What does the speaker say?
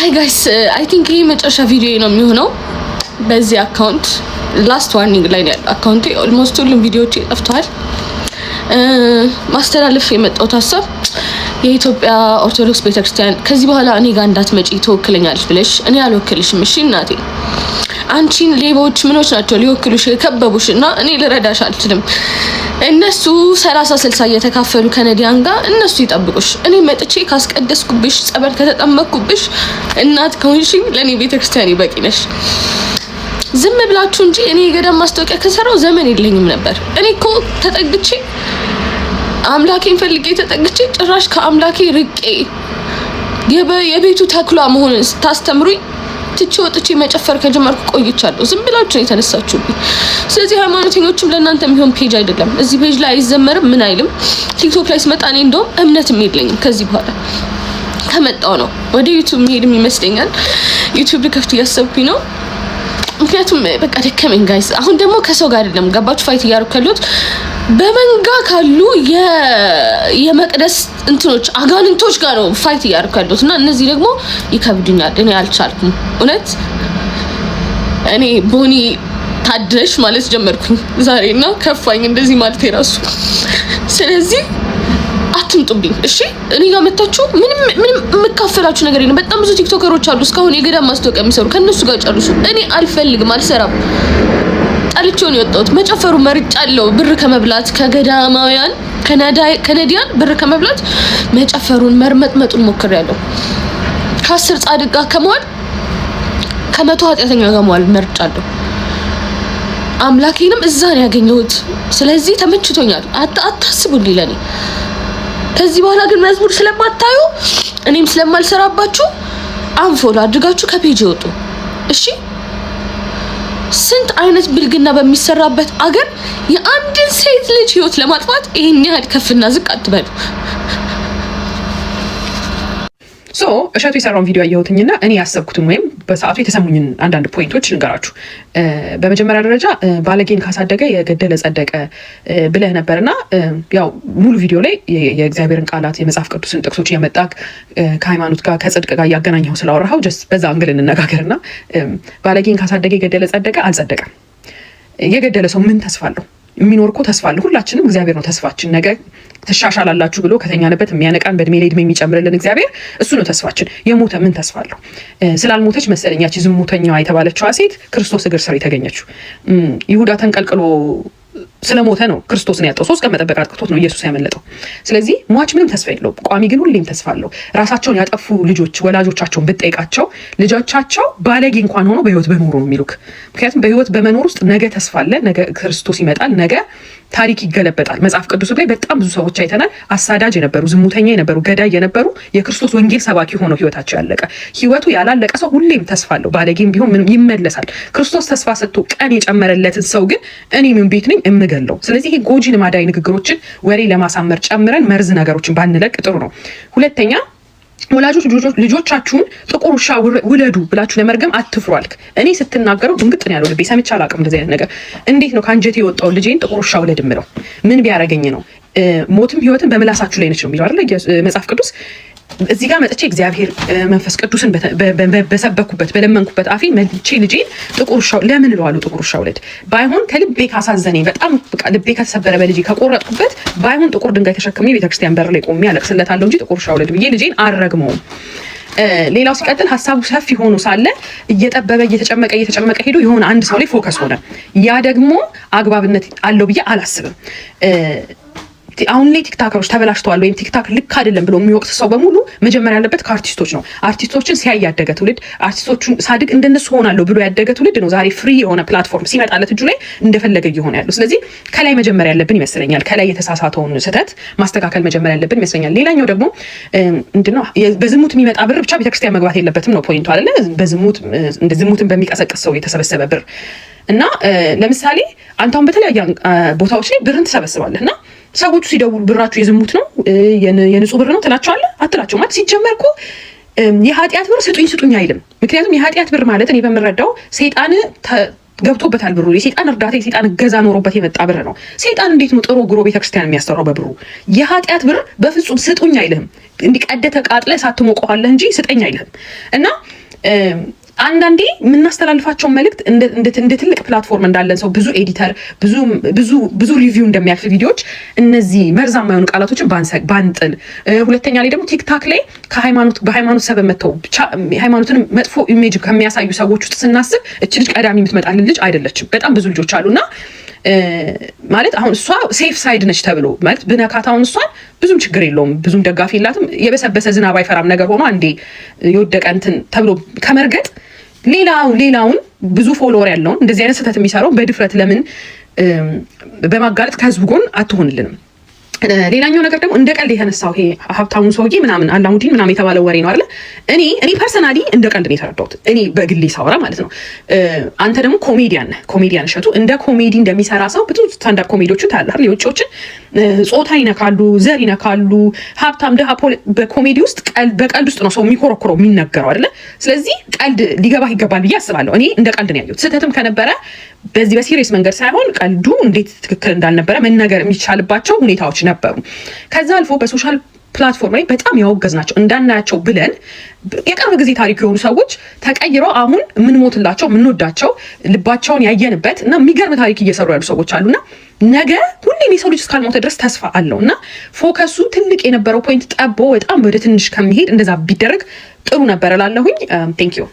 ሃይ ጋይስ አይ ቲንክ ይሄ መጨረሻ ቪዲዮ ነው የሚሆነው በዚህ አካውንት ላስት ዋርኒንግ ላይ ያለው አካውንቴ ኦልሞስት ሁሉም ቪዲዮዎች ጠፍተዋል። ማስተላለፍ የመጣው ሀሳብ የኢትዮጵያ ኦርቶዶክስ ቤተክርስቲያን ከዚህ በኋላ እኔ ጋር እንዳትመጪ ትወክለኛለሽ ብለሽ እኔ አልወክልሽም። እሺ እናቴ አንቺን ሌቦች ምኖች ናቸው ሊወክሉሽ የከበቡሽ እና እኔ ልረዳሽ አልችልም። እነሱ 30-60 እየተካፈሉ ከነዲያን ጋር እነሱ ይጠብቁሽ። እኔ መጥቼ ካስቀደስኩብሽ ጸበል ከተጠመቅኩብሽ እናት ከሆንሽኝ ለኔ ቤተክርስቲያን ይበቂ ነሽ። ዝም ብላችሁ እንጂ እኔ የገዳም ማስታወቂያ ከሰራው ዘመን የለኝም ነበር። እኔ እኮ ተጠግቼ አምላኬን ፈልጌ ተጠግቼ ጭራሽ ከአምላኬ ርቄ የቤቱ ተክሏ መሆኑን ስታስተምሩኝ ትቼ ወጥቼ መጨፈር ከጀመርኩ ቆይቻለሁ። ዝም ብላችሁ የተነሳችሁብኝ። ስለዚህ ሃይማኖተኞችም ለእናንተ የሚሆን ፔጅ አይደለም። እዚህ ፔጅ ላይ አይዘመርም ምን አይልም። ቲክቶክ ላይ ስመጣ እኔ እንደውም እምነትም የለኝም። ከዚህ በኋላ ከመጣው ነው ወደ ዩቲዩብ መሄድም ይመስለኛል። ዩቲዩብ ልከፍት እያሰብኩኝ ነው። ምክንያቱም በቃ ደከመኝ ጋይስ። አሁን ደግሞ ከሰው ጋር አይደለም ገባችሁ ፋይት እያደረኩ ያለሁት በመንጋ ካሉ የመቅደስ እንትኖች አጋንንቶች ጋር ነው ፋይት እያደረኩ ያለሁት እና እነዚህ ደግሞ ይከብዱኛል። እኔ አልቻልኩም እውነት። እኔ ቦኒ ታደሽ ማለት ጀመርኩኝ ዛሬና ከፋኝ እንደዚህ ማለት የራሱ። ስለዚህ አትምጡብኝ እሺ። እኔ ጋር መጣችሁ ምንም የምካፈላችሁ ነገር የለም። በጣም ብዙ ቲክቶከሮች አሉ እስካሁን የገዳም ማስታወቂያ የሚሰሩ ከነሱ ጋር ጨርሱ። እኔ አልፈልግም፣ አልሰራም። ጣልቼው ነው የወጣሁት። መጨፈሩ መርጫለሁ። ብር ከመብላት ከገዳማውያን ከነዲያን ብር ከመብላት መጨፈሩን መርመጥመጡን ሞክሬያለሁ። ከ10 ጻድቅ ጋር ከመዋል ከ100 ኃጢአተኛ ጋር መዋል መርጫለሁ። አምላኬንም እዛ ነው ያገኘሁት። ስለዚህ ተመችቶኛል። አታስቡልኝ ለኔ። ከዚህ በኋላ ግን መዝሙር ስለማታዩ እኔም ስለማልሰራባችሁ አንፎሎ አድርጋችሁ ከፔጅ ይወጡ እሺ። ስንት አይነት ብልግና በሚሰራበት አገር የአንድን ሴት ልጅ ህይወት ለማጥፋት ይሄን ያህል ከፍና ዝቅ አትበሉ። እሸቱ የሰራውን ቪዲዮ አየሁትኝና እኔ ያሰብኩትን ወይም በሰዓቱ የተሰሙኝን አንዳንድ ፖይንቶች ልንገራችሁ። በመጀመሪያ ደረጃ ባለጌን ካሳደገ የገደለ ጸደቀ ብለህ ነበርና ያው ሙሉ ቪዲዮ ላይ የእግዚአብሔርን ቃላት የመጽሐፍ ቅዱስን ጥቅሶች እየመጣ ከሃይማኖት ጋር ከጽድቅ ጋር እያገናኘው ስላወራኸው ጀስት በዛ አንግል እንነጋገርና ባለጌን ካሳደገ የገደለ ጸደቀ አልጸደቀም። የገደለ ሰው ምን ተስፋ አለው? የሚኖር እኮ ተስፋ አለው። ሁላችንም እግዚአብሔር ነው ተስፋችን። ነገ ተሻሻላላችሁ ብሎ ከተኛንበት የሚያነቃን በእድሜ ላይ እድሜ የሚጨምርልን እግዚአብሔር እሱ ነው ተስፋችን። የሞተ ምን ተስፋ አለው? ስላልሞተች መሰለኝ ያቺ ዝሙተኛዋ የተባለችዋ ሴት ክርስቶስ እግር ስር የተገኘችው። ይሁዳ ተንቀልቅሎ ስለሞተ ነው ክርስቶስን ያጣው። 3 ቀን መጠበቅ አቅቶት ነው ኢየሱስ ያመለጠው። ስለዚህ ሟች ምንም ተስፋ የለውም። ቋሚ ግን ሁሌም ተስፋ አለው። ራሳቸውን ያጠፉ ልጆች ወላጆቻቸውን ብትጠይቃቸው ልጆቻቸው ባለጌ እንኳን ሆኖ በህይወት በኖሩ ነው የሚሉክ። ምክንያቱም በህይወት በመኖር ውስጥ ነገ ተስፋ አለ። ነገ ክርስቶስ ይመጣል። ነገ ታሪክ ይገለበጣል። መጽሐፍ ቅዱስ ላይ በጣም ብዙ ሰዎች አይተናል። አሳዳጅ የነበሩ፣ ዝሙተኛ የነበሩ፣ ገዳይ የነበሩ የክርስቶስ ወንጌል ሰባኪ ሆነው ህይወታቸው ያለቀ። ህይወቱ ያላለቀ ሰው ሁሌም ተስፋ አለው። ባለጌም ቢሆን ምንም ይመለሳል። ክርስቶስ ተስፋ ሰጥቶ ቀን የጨመረለትን ሰው ግን እኔ ምን ቤት ነኝ እምገለው። ስለዚህ ይሄ ጎጂ ልማዳዊ ንግግሮችን ወሬ ለማሳመር ጨምረን መርዝ ነገሮችን ባንለቅ ጥሩ ነው። ሁለተኛ ወላጆች ልጆቻችሁን ጥቁር ውሻ ውለዱ ብላችሁ ለመርገም አትፍሩ አልክ። እኔ ስትናገረው ድንግጥ ነው ያለው ልቤ። ሰምቼ አላውቅም እንደዚህ አይነት ነገር። እንዴት ነው ከአንጀቴ የወጣው ልጄን ጥቁር ውሻ ውለድ ምለው? ምን ቢያረገኝ ነው? ሞትም ህይወትም በምላሳችሁ ላይ ነች ነው የሚለው አይደል መጽሐፍ ቅዱስ። እዚህ ጋር መጥቼ እግዚአብሔር መንፈስ ቅዱስን በሰበኩበት በለመንኩበት አፌ መልቼ ልጄን ጥቁር ውሻ ለምን እለዋለሁ? ጥቁር ውሻ ውለድ ባይሆን ከልቤ ካሳዘነኝ በጣም ልቤ ከተሰበረ በልጄ ከቆረጥኩበት ባይሆን ጥቁር ድንጋይ ተሸክሜ ቤተክርስቲያን በር ላይ ቆሜ አለቅስለታለሁ እንጂ ጥቁር ውሻ ውለድ ብዬ ልጄን አልረግመውም። ሌላው ሲቀጥል ሀሳቡ ሰፊ ሆኖ ሳለ እየጠበበ እየተጨመቀ ሄዶ የሆነ አንድ ሰው ላይ ፎከስ ሆነ። ያ ደግሞ አግባብነት አለው ብዬ አላስብም። አሁን ላይ ቲክታከሮች ተበላሽተዋል ወይም ቲክታክ ልክ አይደለም ብሎ የሚወቅስ ሰው በሙሉ መጀመሪያ ያለበት ከአርቲስቶች ነው። አርቲስቶችን ሲያይ ያደገ ትውልድ፣ አርቲስቶቹን ሳድግ እንደነሱ ሆናለሁ ብሎ ያደገ ትውልድ ነው ዛሬ ፍሪ የሆነ ፕላትፎርም ሲመጣለት እጁ ላይ እንደፈለገ እየሆነ ያለው። ስለዚህ ከላይ መጀመሪያ ያለብን ይመስለኛል። ከላይ የተሳሳተውን ስህተት ማስተካከል መጀመሪያ ያለብን ይመስለኛል። ሌላኛው ደግሞ ምንድነው በዝሙት የሚመጣ ብር ብቻ ቤተክርስቲያን መግባት የለበትም ነው ፖይንቱ አይደለ? በዝሙት እንደ ዝሙትን በሚቀሰቅስ ሰው የተሰበሰበ ብር እና ለምሳሌ አንተም በተለያየ ቦታዎች ላይ ብርን ትሰበስባለህ እና ሰዎቹ ሲደውሉ ብራችሁ የዝሙት ነው የንጹህ ብር ነው ትላቸዋለህ? አትላቸው። ማለት ሲጀመር እኮ የኃጢአት ብር ስጡኝ አይልም። ምክንያቱም የኃጢአት ብር ማለት እኔ በምረዳው ሰይጣን ገብቶበታል ብሩ። የሴጣን እርዳታ የሴጣን እገዛ ኖሮበት የመጣ ብር ነው። ሴጣን እንዴት ነው ጥሮ ግሮ ቤተክርስቲያን የሚያሰራው በብሩ? የኃጢአት ብር በፍጹም ስጡኝ አይልህም። እንዲቀደተ ቃጥለ ሳትሞቀዋለህ እንጂ ስጠኝ አይልህም። እና አንዳንዴ የምናስተላልፋቸውን መልእክት እንደ ትልቅ ፕላትፎርም እንዳለን ሰው ብዙ ኤዲተር ብዙ ሪቪው እንደሚያልፍ ቪዲዮዎች እነዚህ መርዛማ የሆኑ ቃላቶችን ባንጥል። ሁለተኛ ላይ ደግሞ ቲክታክ ላይ በሃይማኖት ሰበብ መጥተው ሃይማኖትን መጥፎ ኢሜጅ ከሚያሳዩ ሰዎች ውስጥ ስናስብ እች ልጅ ቀዳሚ የምትመጣልን ልጅ አይደለችም። በጣም ብዙ ልጆች አሉና ማለት አሁን እሷ ሴፍ ሳይድ ነች ተብሎ ማለት ብነካት አሁን እሷን ብዙም ችግር የለውም፣ ብዙም ደጋፊ የላትም። የበሰበሰ ዝናብ አይፈራም ነገር ሆኖ አንዴ የወደቀ እንትን ተብሎ ከመርገጥ ሌላውን ብዙ ፎሎወር ያለውን እንደዚህ አይነት ስህተት የሚሰራው በድፍረት ለምን በማጋለጥ ከህዝቡ ጎን አትሆንልንም? ሌላኛው ነገር ደግሞ እንደ ቀልድ የተነሳው ይሄ ሀብታሙ ሰውዬ ምናምን አላሙዲን ምናምን የተባለ ወሬ ነው አይደል? እኔ ፐርሰናሊ እንደ ቀልድ ነው የተረዳሁት፣ እኔ በግሌ ሳወራ ማለት ነው። አንተ ደግሞ ኮሜዲያን እሸቱ እንደ ኮሜዲ እንደሚሰራ ሰው ብዙ ስታንዳርድ ኮሜዲዎችን ታያለህ። የውጭዎችን ጾታ ይነካሉ፣ ዘር ይነካሉ፣ ሀብታም ደሃ። በኮሜዲ ውስጥ በቀልድ ውስጥ ነው ሰው የሚኮረኩረው የሚነገረው አይደለ? ስለዚህ ቀልድ ሊገባህ ይገባል ብዬ አስባለሁ። እኔ እንደ ቀልድ ነው ያየሁት። ስህተትም ከነበረ በዚህ በሲሪየስ መንገድ ሳይሆን ቀልዱ እንዴት ትክክል እንዳልነበረ መነገር የሚቻልባቸው ሁኔታዎች ነበሩ። ከዛ አልፎ በሶሻል ፕላትፎርም ላይ በጣም ያወገዝናቸው እንዳናያቸው ብለን የቅርብ ጊዜ ታሪክ የሆኑ ሰዎች ተቀይረው አሁን የምንሞትላቸው የምንወዳቸው ልባቸውን ያየንበት እና የሚገርም ታሪክ እየሰሩ ያሉ ሰዎች አሉና ነገ ሁሌም የሰው ልጅ እስካልሞተ ድረስ ተስፋ አለው እና ፎከሱ ትልቅ የነበረው ፖይንት ጠቦ በጣም ወደ ትንሽ ከሚሄድ እንደዛ ቢደረግ ጥሩ ነበር እላለሁኝ። ቴንክ ዩ